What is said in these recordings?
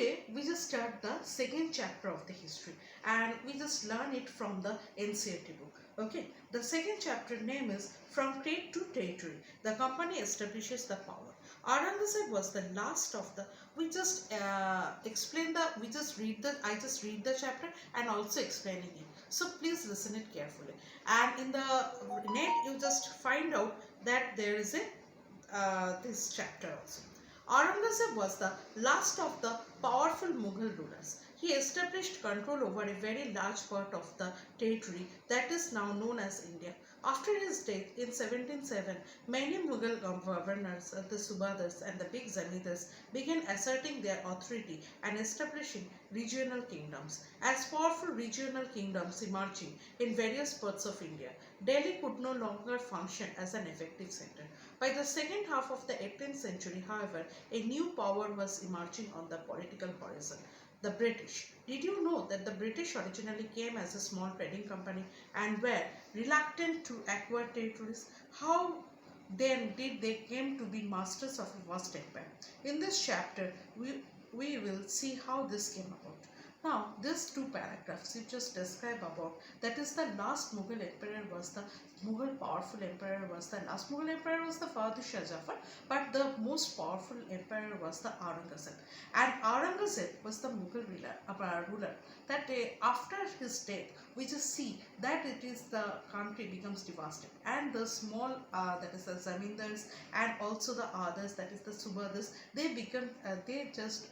today we just start the second chapter of the history and we just learn it from the NCERT book. Okay, the second chapter name is From Trade to Territory. The company establishes the power. Aurangzeb was the last of the. We just explain the. We just read the. I just read the chapter and also explaining it. So please listen it carefully. And in the net you just find out that there is a this chapter also. Aurangzeb was the last of the powerful Mughal rulers. He established control over a very large part of the territory that is now known as India. After his death in 1707, many Mughal governors, the Subadars and the big Zamindars, began asserting their authority and establishing regional kingdoms. As powerful regional kingdoms emerging in various parts of India, Delhi could no longer function as an effective center. By the second half of the 18th century, however, a new power was emerging on the political horizon. The British. Did you know that the British originally came as a small trading company and were reluctant to acquire territories? How then did they came to be masters of a vast empire? In this chapter, we will see how this came about. Now, these two paragraphs you just describe about, that is the last Mughal emperor was the Mughal powerful emperor was the last Mughal emperor was the Bahadur Shah Jafar, but the most powerful emperor was the Aurangzeb. And Aurangzeb was the Mughal ruler that after his death, we just see that it is the country becomes devastated and the small that is the Zamindars and also the others that is the Subadars, they become they just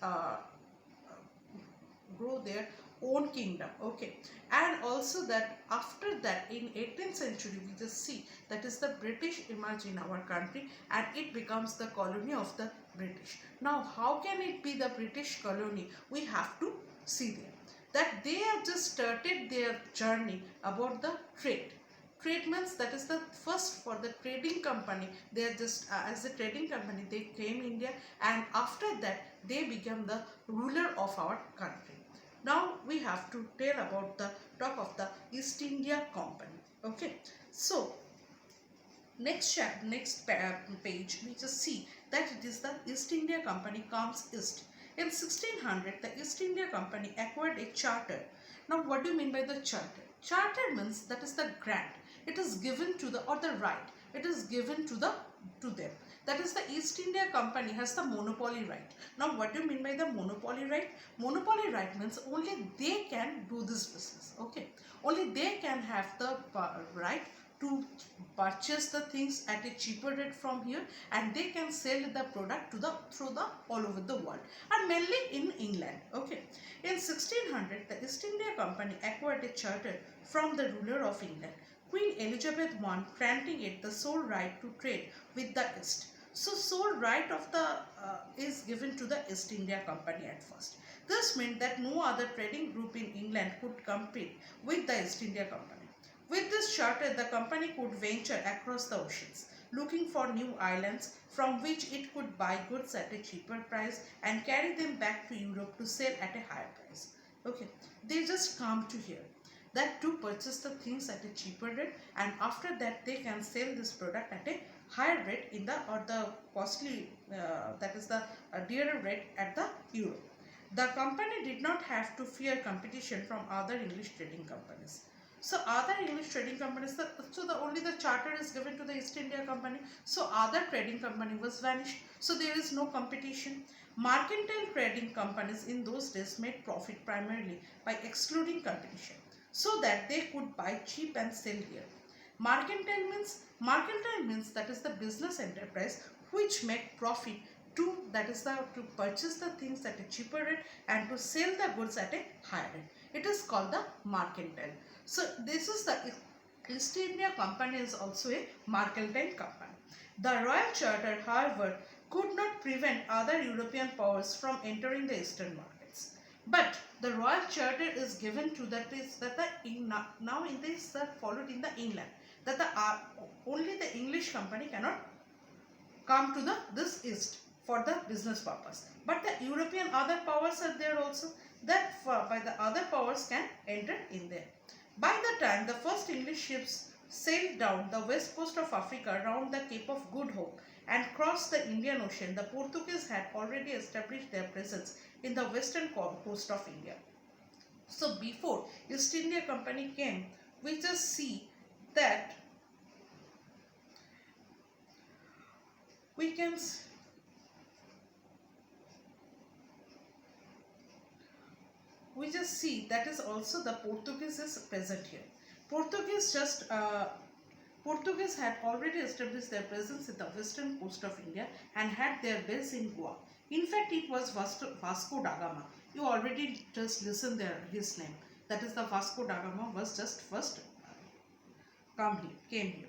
grow their own kingdom. Okay, and also that after that in 18th century we just see that is the British emerge in our country and it becomes the colony of the British. Now how can it be the British colony? We have to see there that they have just started their journey about the trade. Trade means that is the first for the trading company. They are just as a trading company they came India and after that they become the ruler of our country. Now we have to tell about the talk of the East India Company. Okay, so next page we just see that it is the East India Company comes east. In 1600, the East India Company acquired a charter. Now what do you mean by the charter? Charter means that is the grant. It is given to the or the right. It is given to them. That is the East India Company has the monopoly right. Now what do you mean by the monopoly right? Monopoly right means only they can do this business. Okay, only they can have the right to purchase the things at a cheaper rate from here and they can sell the product to the through the all over the world and mainly in England. Okay, in 1600 the East India Company acquired a charter from the ruler of England, Queen Elizabeth I, granting it the sole right to trade with the East. So sole right of the is given to the East India Company at first. This meant that no other trading group in England could compete with the East India Company. With this charter, the company could venture across the oceans, looking for new islands from which it could buy goods at a cheaper price and carry them back to Europe to sell at a higher price. Okay, they just come to here that to purchase the things at a cheaper rate and after that they can sell this product at a higher rate in the or the costly that is the dearer rate at the Europe. The company did not have to fear competition from other English trading companies. So other English trading companies, only the charter is given to the East India Company. So other trading company was vanished. So there is no competition. Mercantile trading companies in those days made profit primarily by excluding competition, so that they could buy cheap and sell here. Mercantile means that is the business enterprise which make profit to that is the to purchase the things at a cheaper rate and to sell the goods at a higher rate. It is called the mercantile. So this is the East India Company is also a mercantile company. The Royal Charter, however, could not prevent other European powers from entering the eastern markets. But the Royal Charter is given to that is that the now in this followed in the England that the only the English company cannot come to the this east for the business purpose. But the European other powers are there also that by the other powers can enter in there. By the time the first English ships sailed down the west coast of Africa around the Cape of Good Hope and crossed the Indian Ocean, the Portuguese had already established their presence in the western coast of India. So before East India Company came, we just see that we can we just see that is also the Portuguese is present here. Portuguese had already established their presence in the western coast of India and had their base in Goa. In fact, it was Vasco da Gama. You already just listen there his name. That is the Vasco da Gama was just first came here.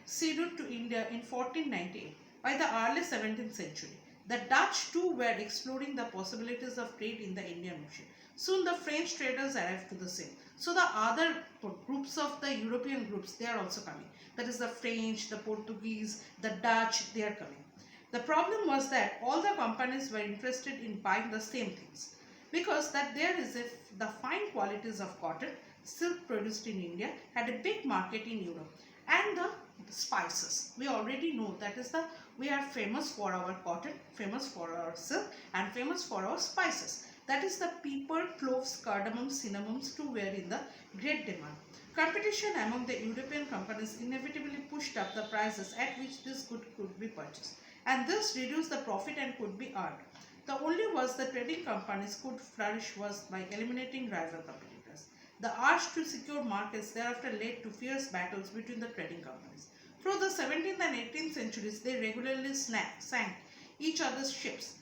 Ceded to India in 1498. By the early 17th century, the Dutch too were exploring the possibilities of trade in the Indian Ocean. Soon the French traders arrived to the same. So the other groups of the European groups, they are also coming. That is the French, the Portuguese, the Dutch, they are coming. The problem was that all the companies were interested in buying the same things, because that there is the fine qualities of cotton, silk produced in India, had a big market in Europe, and the spices. We already know that is we are famous for our cotton, famous for our silk, and famous for our spices. That is the pepper, cloves, cardamom, cinnamoms too were in the great demand. Competition among the European companies inevitably pushed up the prices at which this good could be purchased, and this reduced the profit and could be earned. The only was the trading companies could flourish was by eliminating rival competitors. The urge to secure markets thereafter led to fierce battles between the trading companies. Through the 17th and 18th centuries, they regularly sank each other's ships,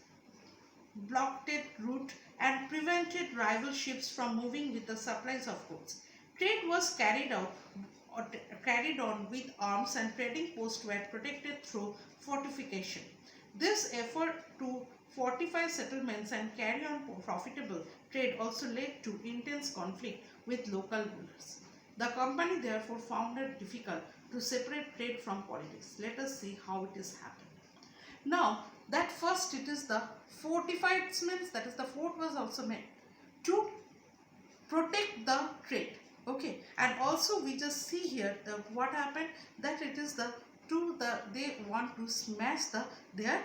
blockaded route, and prevented rival ships from moving with the supplies of goods. Trade was carried on with arms, and trading posts were protected through fortification. This effort to fortify settlements and carry on profitable trade also led to intense conflict with local rulers. The company therefore found it difficult to separate trade from politics. Let us see how it is happening. Now, that first it is the fortifiedments, that is the fort was also made to protect the trade. Okay, and also we just see here what happened, that it is they want to smash their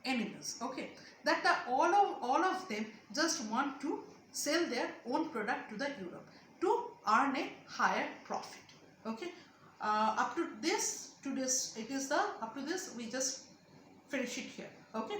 enemies. Okay, that all of them just want to sell their own product to the Europe to earn a higher profit. Okay, up to this we just finish it here. Okay.